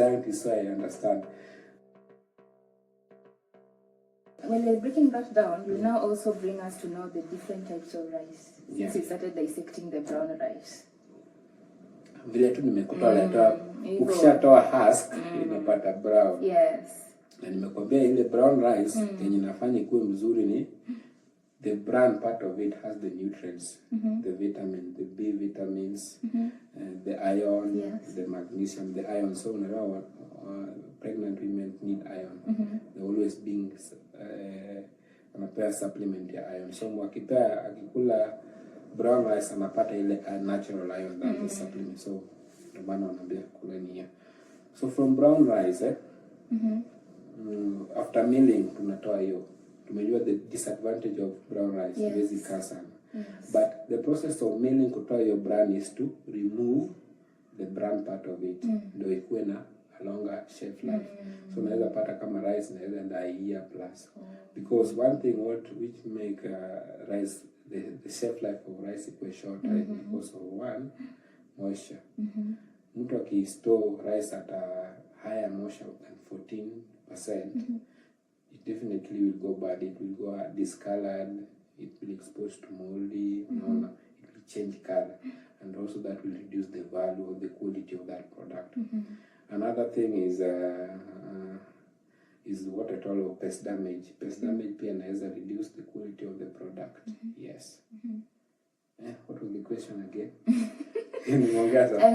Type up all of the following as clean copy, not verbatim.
scientist, so I understand. Well, breaking that down, you now also bring us to know the different types of rice. Since we started dissecting the brown rice. Vile tu nimekutoa ukishatoa husk inapata brown. Yes. Na nimekwambia ile brown rice yenye inafanya ikuwe mzuri ni the brown part of it has the nutrients, the vitamin, the B vitamins, the iron, the magnesium, the iron. So whenever pregnant women need iron, they're always being wanapewa supplement ya iron. So akikula brown rice anapata ile natural iron that is supplement. So ndio maana wanaambia kula ni. So from brown rice after milling tunatoa hiyo. Tumejua the disadvantage of brown rice, basic sana. But the process of milling kutoa hiyo bran is to remove the bran part of it. Ndio ikuwe na a longer shelf life. So unaweza pata kama rice inaweza enda a year plus. Because one thing which make rice the shelf life of rice ikuwe shorter is because of one, moisture. Mtu akistore rice at a higher moisture than 14%, it definitely will go bad. It will go discolored, it will expose to moldy, it will change color, and also that will reduce the value or the quality of that product. Another thing is what I call pest damage. Pest damage pia inaweza reduce the quality of the product. Yes. What was the question again? I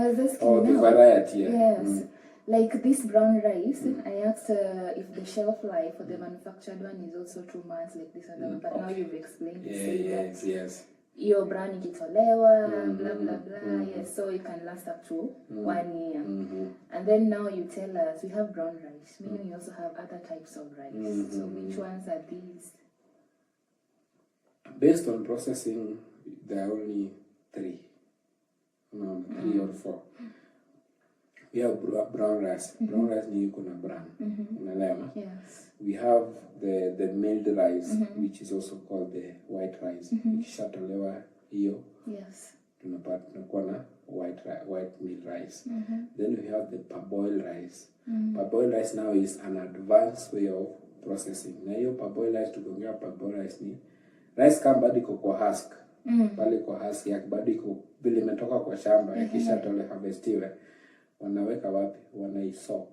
was asking the variety. Yes. Like this brown rice, I asked if the shelf life for the manufactured one is also 2 months like this other one, but now you've explained Yes. Your brand ikitolewa, blah blah blah. Yes, so it can last up to 1 year. And then now you tell us we have brown rice, meaning we also have other types of rice. So which ones are these? Based on processing, there are only 3. 3 or 4. We have brown rice. Brown rice ni yuko na bran. Unaelewa? Yes. We have the milled rice, which is also called the white rice. Ikishatolewa hiyo, yes, tunakuwa na white milled rice. Then we have the parboiled rice. Parboiled rice now is an advanced way of processing. Na hiyo parboiled rice, tukiongea parboiled rice ni rice kama bado iko kwa husk. Pale kwa husk yake bado iko vile imetoka kwa shamba, ikishatolewa harvestiwe. Wanaweka wapi? Wanaisoak.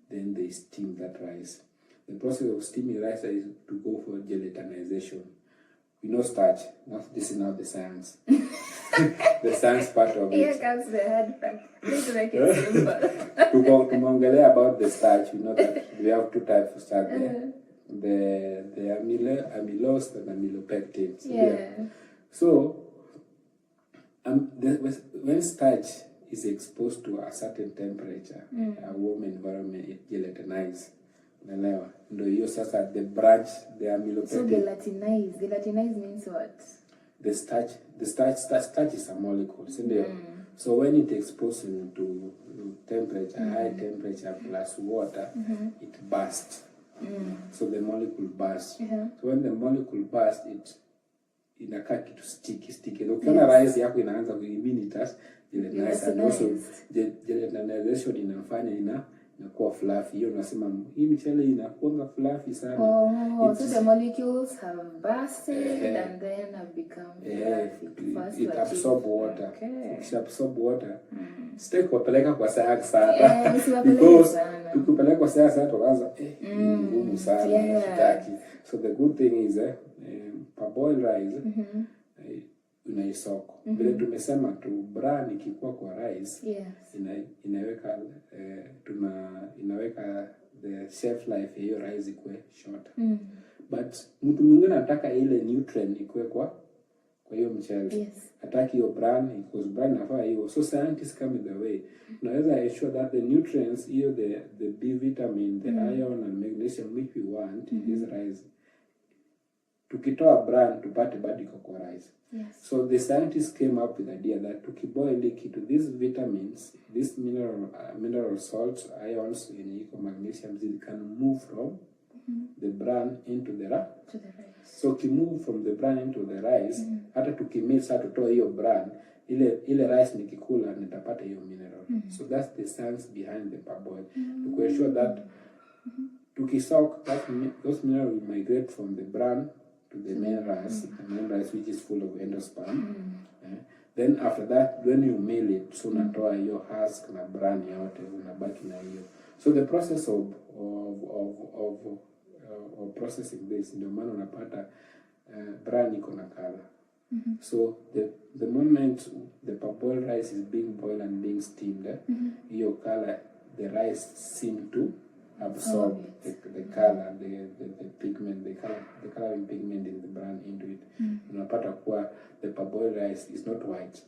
Then they steam that rice. The process of steaming rice is to go for gelatinization. We know starch. This is now the science. The science part of it. Here comes the hard part. Let's make it simple. Tumeongelea about the starch. We know that we have 2 types of starch there. The amylose and amylopectin. So when starch is exposed to a certain temperature, a warm environment, it gelatinizes. Unaelewa? Ndio hiyo sasa the branch, the amylopectin. So gelatinized means what? The starch is a molecule, isn't So when it exposes to temperature, high temperature plus water, it bursts. So the molecule bursts. So when the molecule bursts, it inakaa kitu sticky. Ukiona rice yako inaanza kuiminitas, and also gelatinization inafanya inakuwa fluffy. Hiyo unasema hii mchele inakuwa fluffy sana. So the molecules have bursted and then have become fluffy. It absorb water. It absorb water. Stay kupeleka kwa science sana. Because tukipeleka kwa science sana tunaanza ngumu sana kitaki. So the good thing is parboiled rice unaisoko. Vile tumesema tu bran ikikuwa kwa rice, inaweka the shelf life hiyo rice ikuwe short. But mtu mwingine anataka ile nutrient ikuwe kwa hiyo mchele. Hataki hiyo bran, because bran nafaa hiyo. So scientists come in the way. Unaweza ensure that the nutrients, hiyo the B vitamin, the iron and magnesium which we want in this rice, tukitoa bran tupate bado iko kwa rice. So the scientists came up with the idea that tukiboil it to these vitamins, these mineral salts, ions, and magnesium, it can move from the bran into the rice. So to move from the bran into the rice, hata tukimix hata tutoa hiyo bran, ile rice nikikula nitapata hiyo mineral. So that's the science behind the parboil. To ensure that tukisoak, those minerals will migrate from the bran to the main rice, which is full of endosperm. Then after that, when you mill it, so unatoa hiyo husk na bran yote, unabaki na hiyo. So the process of processing this, ndio maana unapata bran iko na color. So the moment the parboiled rice is being boiled and being steamed, your color, the rice seem to absorb the color, the pigment, the coloring pigment in the bran into it. Unapata kuwa the parboiled rice is not white.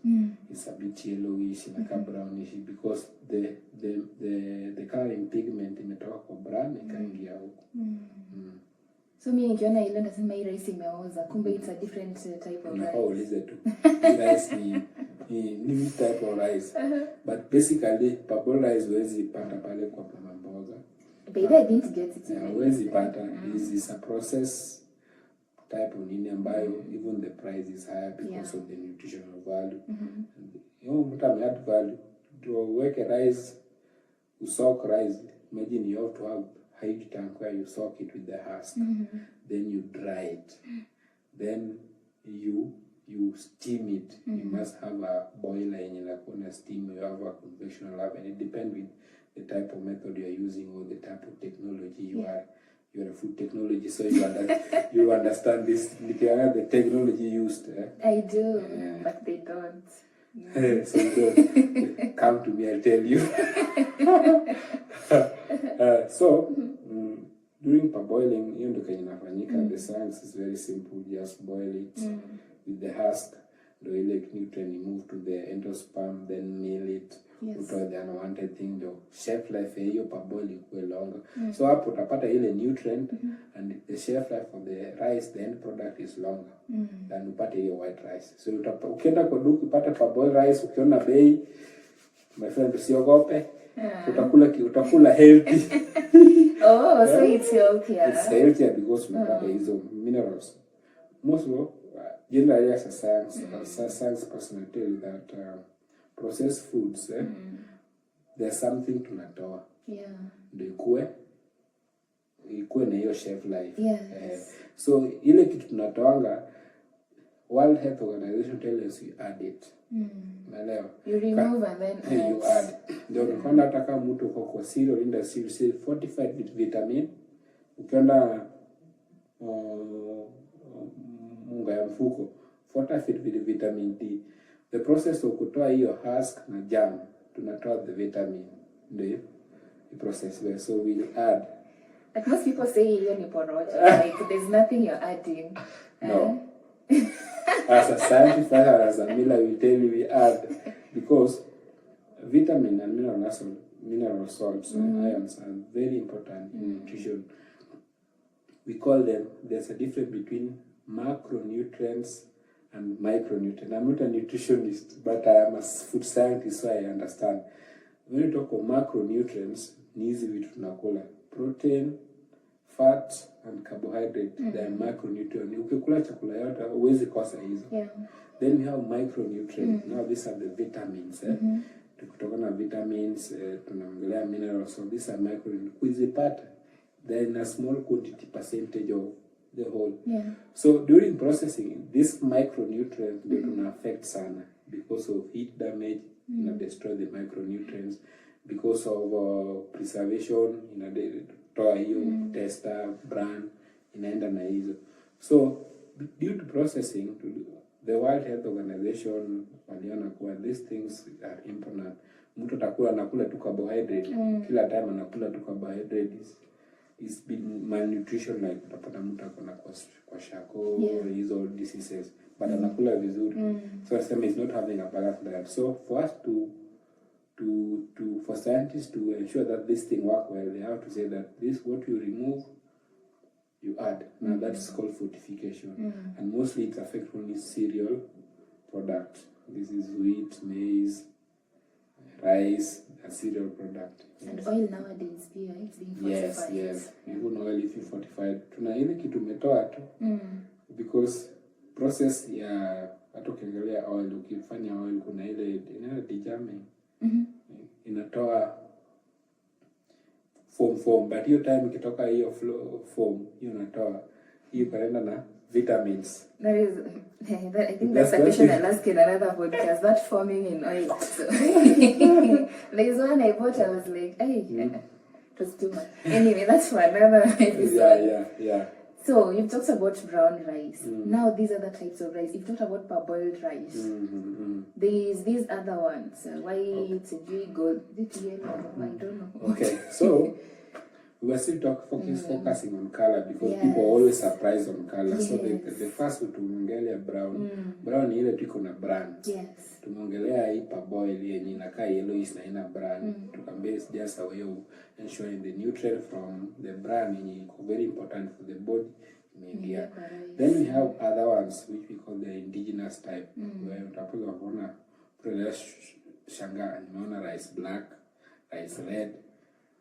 It's a bit yellowish, like a brownish, because the coloring pigment imetoka kwa bran ikaingia huko. So mimi nikiona ile ndasema hii rice imeoza, kumbe it's a different type of rice. Unaulize tu. Rice ni type of rice. But basically parboiled rice huwezi pata pale kwa mama mboga. But I didn't get it. Huwezi pata. Is a process type of nini ambayo even the price is higher because of the nutritional value. Mtu add value. To work a rice, you soak rice, imagine you have to have high tank where you soak it with the husk, then you dry it, then you steam it. You must have a boiler in a steam. You have a conventional oven. It depends with the type of method you are using or the type of technology you are. You are a food technology, so you understand this. The technology used. I do, but they don't. So don't come to me, I'll tell you. During parboiling, hiyo ndio inafanyika. The science is very simple. Just boil it with the husk. The nutrient you move to the endosperm, then mill it. Utoe the unwanted thing. The shelf life ya hiyo parboil ikuwe longer. So hapo utapata ile nutrient and the shelf life of the rice, the end product is longer than upate hiyo white rice. So ukienda kwa duka upate parboiled rice, ukiona bei, my friend, usiogope. Utakula healthy. So it's healthier. It's healthier because unapata hizo minerals. Most of generally as a science person will tell you that processed foods, there's something tunatoa. Ndio ikuwe na hiyo shelf life. So ile kitu tunatoanga, World Health Organization tells us you add it. You remove and then you add. Ndio unaona hata kama mtu kwa cereal industry say fortified with vitamin. Ukiona munga ya mfuko fortified with vitamin D. The process of kutoa hiyo husk na jam, tunatoa the vitamin. Ndio the process where so we add. Like most people say hiyo ni porojo. Like there's nothing you're adding. No. As a scientist, as a miller, we tell you we add, because vitamin and mineral salts and ions are very important in nutrition. We call them, there's a difference between macronutrients and micronutrients. I'm not a nutritionist, but I am a food scientist, so I understand. When you talk of macronutrients, ni hizi vitu tunakula: protein, fat and carbohydrate. They are macronutrients. Ukikula chakula yote huwezi kosa hizo. Then we have micronutrients. Now these are the vitamins. Kutoka na vitamins, tunaongelea minerals. So these are micronutrients. Kuzipata, they're in a small quantity percentage of the whole. So during processing, this micronutrients they don't affect sana because of heat damage. Destroy the micronutrients because of preservation. Toa hiyo tester bran inaenda na hizo. So due to processing, the World Health Organization waliona kuwa these things are important. Mtu anakula tu carbohydrate kila time, anakula tu carbohydrate is malnutrition, like utapata mtu akona kwa shako hizo diseases, but anakula vizuri. So sema is not having a balanced diet. So for us for scientists to ensure that this thing work well, they have to say that this what you remove, you add. Now that's called fortification. And mostly it affects only cereal products. This is wheat, maize, rice, a cereal product. And oil nowadays, it's being fortified. Yes. Even oil if you fortified. Tuna ile kitu umetoa tu. Because process ya hata ukiangalia oil, ukifanya oil kuna ile dejamming. Inatoa foam, but hiyo time ikitoka hiyo foam, hiyo inatoa hiyo kaenda na vitamins. That is, I think that's a question I'll ask in another podcast, that forming in oil. So, there's one I bought, I was like, hey, it was too much. Anyway, that's for another episode. Yeah. So, you've talked about brown rice. Now, these are the types of rice. You've talked about parboiled rice. There's these other ones. White, gold, yellow, I don't know. Okay, so we were still focusing on color because people are always surprised on color. So the first tumeongelea brown. Brown ni ile tuko na brand. Yes. Tumeongelea hii parboil yenye inakaa yellowish na ina brand. Tukambe is just a way of ensuring the nutrient from the brand yenye very important for the body in India. Then we have other ones which we call the indigenous type. Where utapoza kuona prele shanga nimeona rice black, rice red.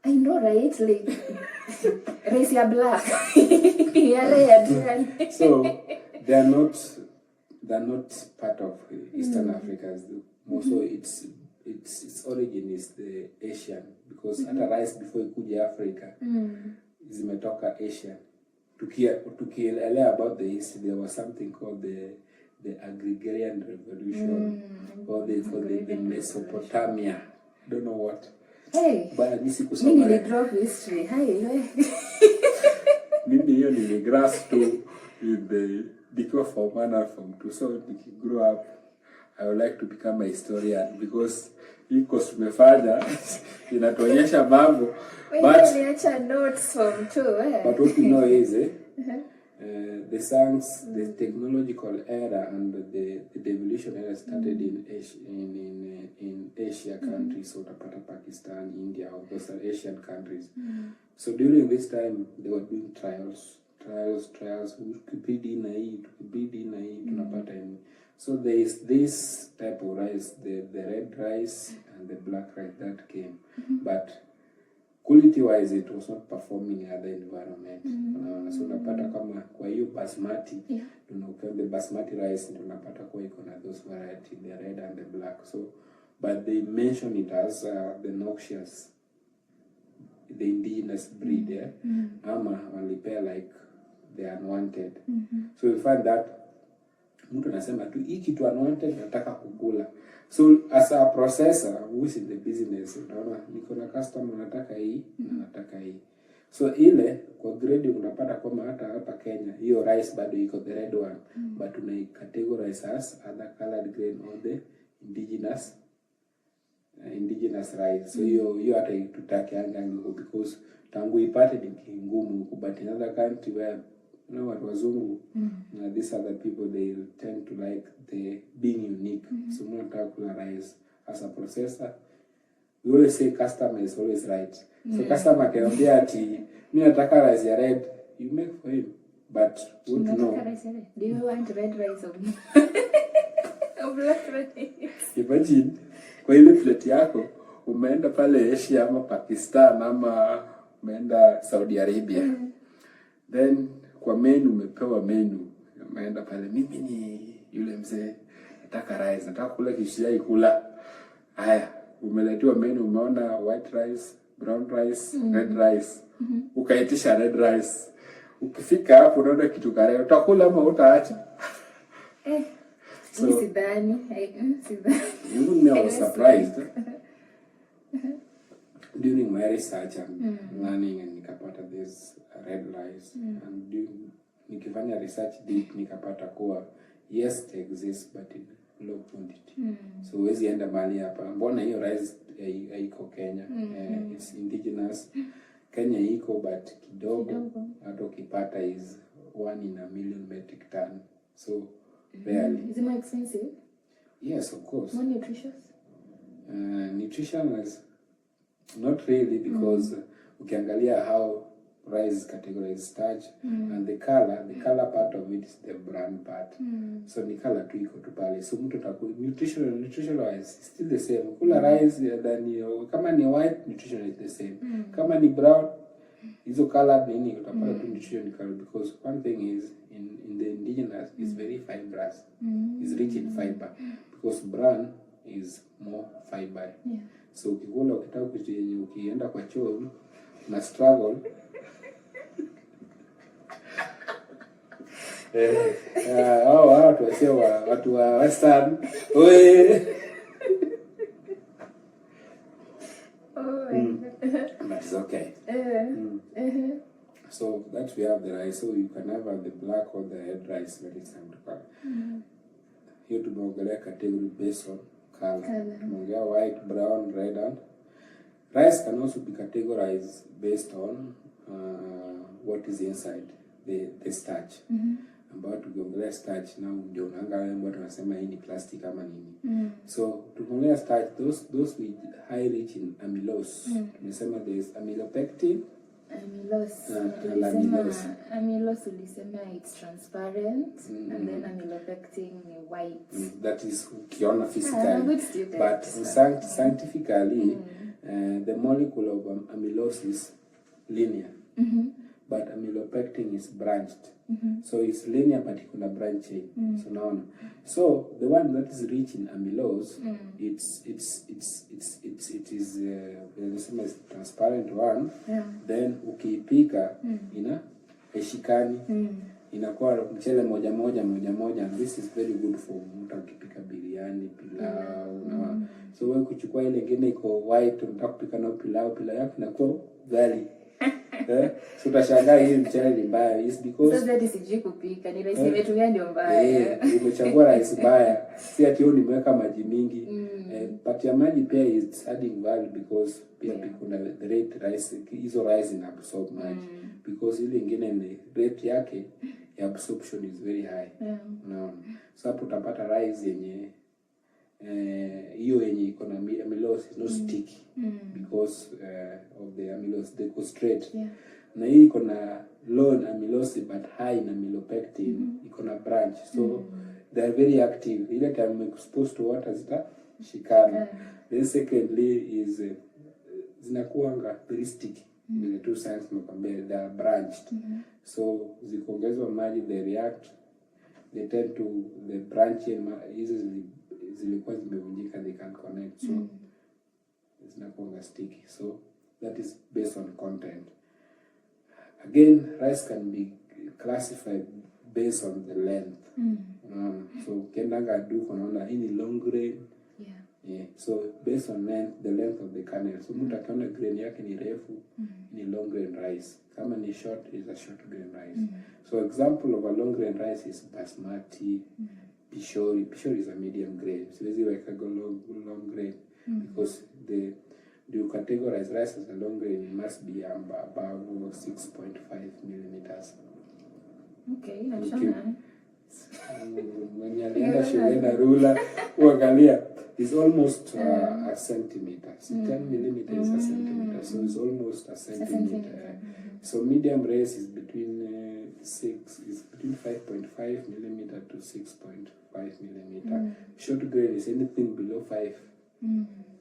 I know, right? Like, rice ya black. Yeah, red. So they're not part of Eastern Africa. Also, its origin is the Asian, because at rice before ikuja Africa, zimetoka Asian. Tukielea about the history, there was something called the Agrarian Revolution, or the Mesopotamia. Don't know what. Hey, mimi ni drop history. Hi. Mimi hiyo niligrasp to in the decor for manner from to, so if you grow up I would like to become a historian because iko tumefanya inatuonyesha mambo, but niacha notes from too. But what we know is the science, the technological era and the evolution era started in Asia countries, so utapata Pakistan, India, or those are Asian countries. So during this time they were doing trials. Ukibidi na hii tunapata hii. So there is this type of rice, the red rice and the black rice that came, but quality-wise, it was not performing in other environment. So unapata kama kwa hiyo Basmati, the Basmati rice, unapata kwa iko na those variety, the red and the black. So, but they mention it as the noxious, the indigenous breed, ama walipea like the unwanted. So you find that mtu anasema tu hii kitu unwanted nataka kukula. So as a processor who is in the business, unaona niko na customer nataka hii na nataka hii. So ile kwa grade unapata kama hata hapa Kenya hiyo rice bado iko the red one, but una categorize as other colored grain or the indigenous rice. So hiyo hata tutaki angango because tangu ipate ni ngumu, but in other country where what wazungu, these other people, they tend to like the being unique. So unataka kula rice as a processor, we always say customer is always right. So customer akiambia ati mimi nataka rice ya red, you make for him, but what to know, do you want red rice or black rice? Imagine kwa ile plate yako umeenda pale Asia ama Pakistan ama umeenda Saudi Arabia, then kwa menu umepewa menu, umeenda pale mimi ni yule mzee nataka rice, nataka kula kishia kula. Haya, umeletewa menu, umeona white rice, brown rice, red rice. Ukaitisha red rice. Ukifika hapo unaona kitu kare, utakula ama utaacha? So sidhani. Even I was surprised. During my research and learning, and nikapata this red rice, and nikifanya research deep nikapata kuwa yes it exists but in low quantity. So huwezi enda mahali hapa mbona hiyo rice haiko Kenya, it's indigenous. Kenya iko but kidogo, hata ukipata is 1 in a million metric ton, so barely. Is it more expensive? Yes, of course. More nutritious? Nutrition is not really, because ukiangalia how rice is categorized starch, and the color part of it is the brown part. So ni color tu iko tu pale. So mtu nutrition wise still the same. Kula rice than kama ni white, nutrition is the same. Kama ni brown, hizo colored nini utapata tu nutrition color, because one thing is in the indigenous is very fibrous, is rich in fiber, because brown is more fiber. So ukikula ukitaka ukienda kwa choo na struggle watu wa western but it's okay. So that we have the rice, so you can have the black or the red rice when it's time to cook. Here tumeongelea category based on color. Tumeongelea white, brown, red, and rice can also be categorized based on what is inside the starch. Ambao tukiongelea starch now ndio unaangalia mbona tunasema hii ni plastic ama nini. So tukiongelea starch, those with high rich in amylose. Tumesema there is amylopectin, amylose ulisema it's transparent, and then amylopectin ni white. That is ukiona physically, but scientifically the molecule of amylose is linear. But amylopectin is branched. So it's linear but kuna branching. So now, so the one that is rich in amylose, it is a transparent one. Then ukiipika ina eshikani, inakuwa mchele moja moja, and this is very good for mtu akipika biriani, pilau. So wewe kuchukua ile ingine iko white, unataka kupika na pilau yako inakuwa gali. So utashangaa hii mchele ni mbaya, is because so that is kupika ni rice imetumia ndio mbaya. Umechagua rice mbaya, si ati wewe nimeweka maji mingi. But ya maji pia is adding value, because pia kuna the rate rice, hizo rice ina absorb maji, because ile nyingine ni rate yake ya absorption is very high. So hapo utapata rice yenye hiyo yenye iko na amylose is not sticky, because of the amylose, they go straight. Na hii iko na low in amylose but high in amylopectin, iko na branch, so they are very active. Ile time exposed to water zitashikana. Then secondly is zinakuanga very sticky. The two signs nakwambia, they are branched. So zikiongezwa maji they react, they tend to the branching hizi zilikuwa zimevunjika, they can connect, so zinakuanga sticky. So that is based on content. Again, rice can be classified based on the length. So kendanga do konaona hii ni long grain. So based on length, the length of the kernel. So mtu akiona grain yake ni refu, ni long grain rice. Kama ni short, is a short grain rice. So example of a long grain rice is Basmati, Pishori. Pishori is a medium grain. So siwezi weka long grain, because you categorize rice as a long grain, it must be above 6.5 millimeters. Okay, nashona. When alienda shule na ruler, uangalia, it's almost a centimeter. So 10 millimeters is a centimeter. So it's almost a centimeter. So medium rice is between 5.5 millimeter to 6.5 millimeter. Short grain is anything below 5.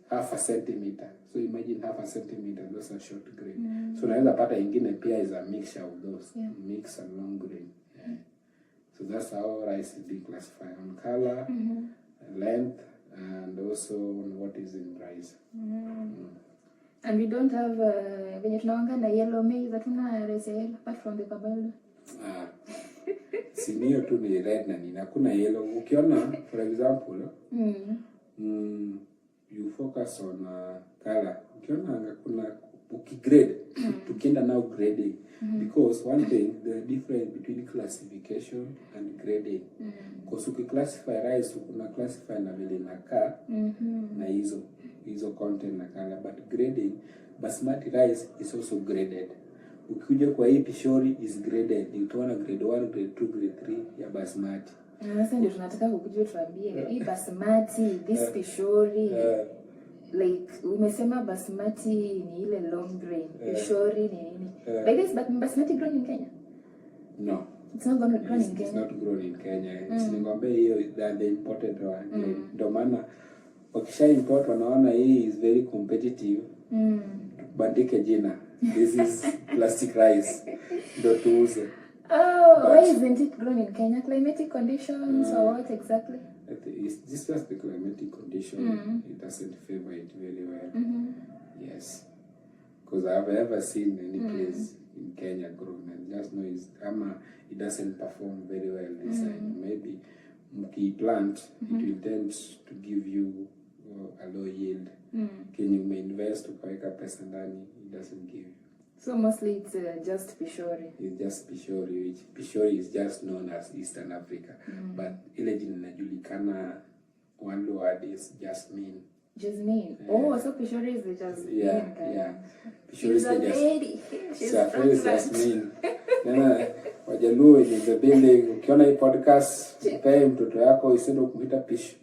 Half a centimeter. So imagine half a centimeter, those are short grain. So naweza pata ingine pia is a mixture of those, mix and long grain. So that's how rice is being classified on color, length, and also on what is in rice. And we don't have venye tunawanga na yellow maize, hatuna rice yellow apart from the kabalo. Sinio tu ni red na nina kuna yellow. Ukiona for example, you focus on color. Ukiona kuna ukigrade, tukienda now grading, because one thing, the difference between classification and grading. Because ukiclassify rice, una classify na vile inakaa na hizo content na color, but grading, Basmati rice is also graded. Ukikuja kwa hii Pishori is graded. Utaona grade 1, grade 2, grade 3 ya Basmati. Sasa ndio tunataka kukujua tuambie hii Basmati, this Pishori, like umesema Basmati ni ile long grain, Pishori ni nini? Like this, but Basmati grown in Kenya? No. It's not grown in Kenya. It's not grown in Kenya. Ningombe hiyo the imported one. Ndio maana wakisha import wanaona hii is very competitive. Bandike jina this is plastic rice. Ndo tuuze. Oh, why isn't it grown in Kenya? Climatic conditions or what exactly? It's just the climatic condition. It doesn't favor it very well. Yes. Because I've ever seen any place in Kenya grown and just know it doesn't perform very well this time. Maybe mki plant, it will tend to give you a low yield. Can you invest ukaweka pesa ndani, it doesn't give you. So mostly it's just Pishori. It's just Pishori, which Pishori is just known as Eastern Africa. But ile jina inajulikana one word is Jasmine. Jasmine. Oh, so Pishori is the Jasmine. Yeah. Pishori is the Jasmine. She's Jasmine. Nena Wajaluo in the building, ukiona hii podcast, upae mtoto yako isendo kumuita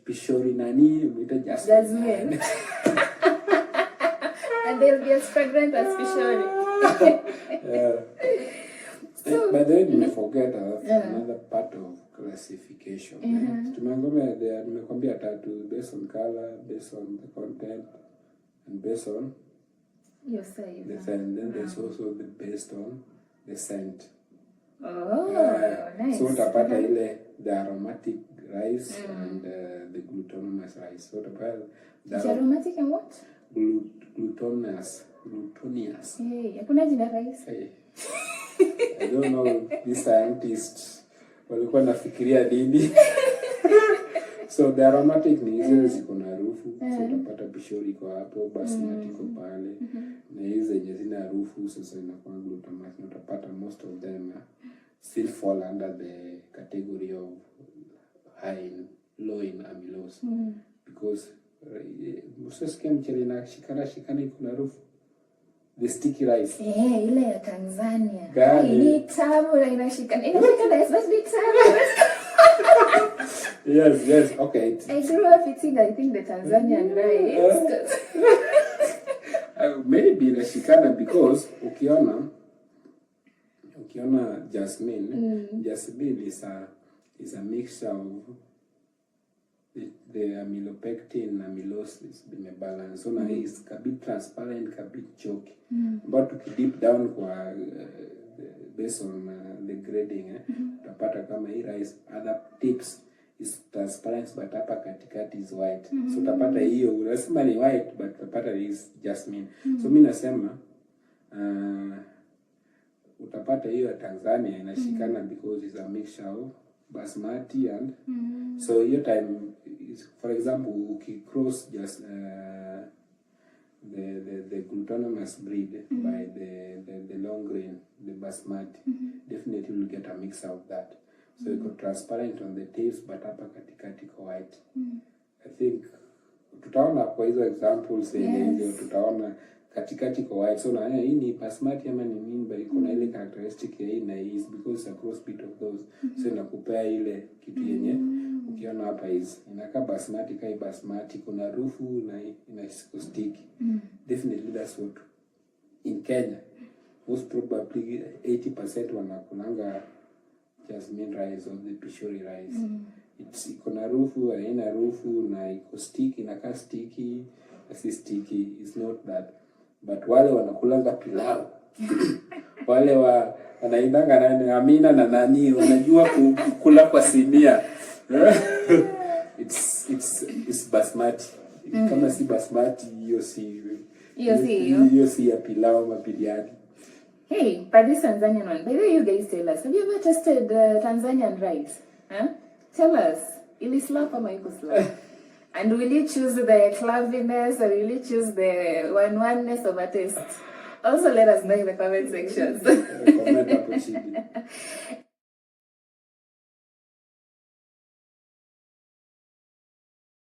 Pishori nani, umuita Jasmine. And they'll be as fragrant as Pishori. So, but then you forget another part of classification. Tumekwambia tatu, based on color, based on the content, and based on the scent. Then there's also the based on the scent. Oh, nice. So utapata ile the aromatic rice and the glutinous rice. So utapata the aromatic and what? Glutinous. Hey, hakuna jina rice. Hey. I don't know these scientists walikuwa nafikiria nini. So the aromatic ni hizo ziko na harufu. So utapata Pishori kwa hapo, Basmati kwa pale. Na hizo zenye zina harufu sasa inakuwa glutamate. Utapata most of them still fall under the category of low in amylose. Because usisikia mchele na shikana iko na harufu. The sticky rice. Ile ya Tanzania. Ni tamu na inashikana. Inashikana, it's must be tamu. Yes, okay. I grew up eating, I think, the Tanzanian rice. Maybe inashikana because ukiona Jasmine, Jasmine is a mixture of the amylopectin and amylose is balance. So now it's a bit transparent, a bit chalky. But to deep down kwa based on the grading, utapata kama hii rice other tips is transparent but hapa katikati is white. So utapata hiyo unasema ni white but utapata is Jasmine. So mimi nasema utapata hiyo Tanzania inashikana because it's a mixture of Basmati and so your time is, for example, cross just the glutinous breed by the long grain, the Basmati, definitely will get a mix of that. So you got transparent on the taste, but hapa katikati kwa white. I think tutaona kwa hizo examples hizo tutaona katikati kwa white. So na hii ni Basmati ama ni nini, but iko na ile characteristic ya hii na hii because it's a cross bit of those. So inakupea ile kitu yenye ukiona hapa is inakaa Basmati kai Basmati, kuna harufu na ina sticky. Definitely that's what in Kenya most probably 80% wanakulanga Jasmine rice or the Pishori rice. It's iko na harufu, haina harufu na iko sticky, inakaa sticky, si sticky, it's not that. But wale wanakulanga pilau wale wanaindanga na Amina na nani wanajua kukula kwa sinia. It's Basmati. Kama si Basmati hiyo si ya pilau mapiliani. Hey, but this Tanzanian one, by the way, you guys tell us, have you ever tasted Tanzanian rice? Huh? Tell us, ili slap ama iko slap? And will you choose the clumpiness or will you choose the one-one-ness of a taste? Also let us know in the comment sections.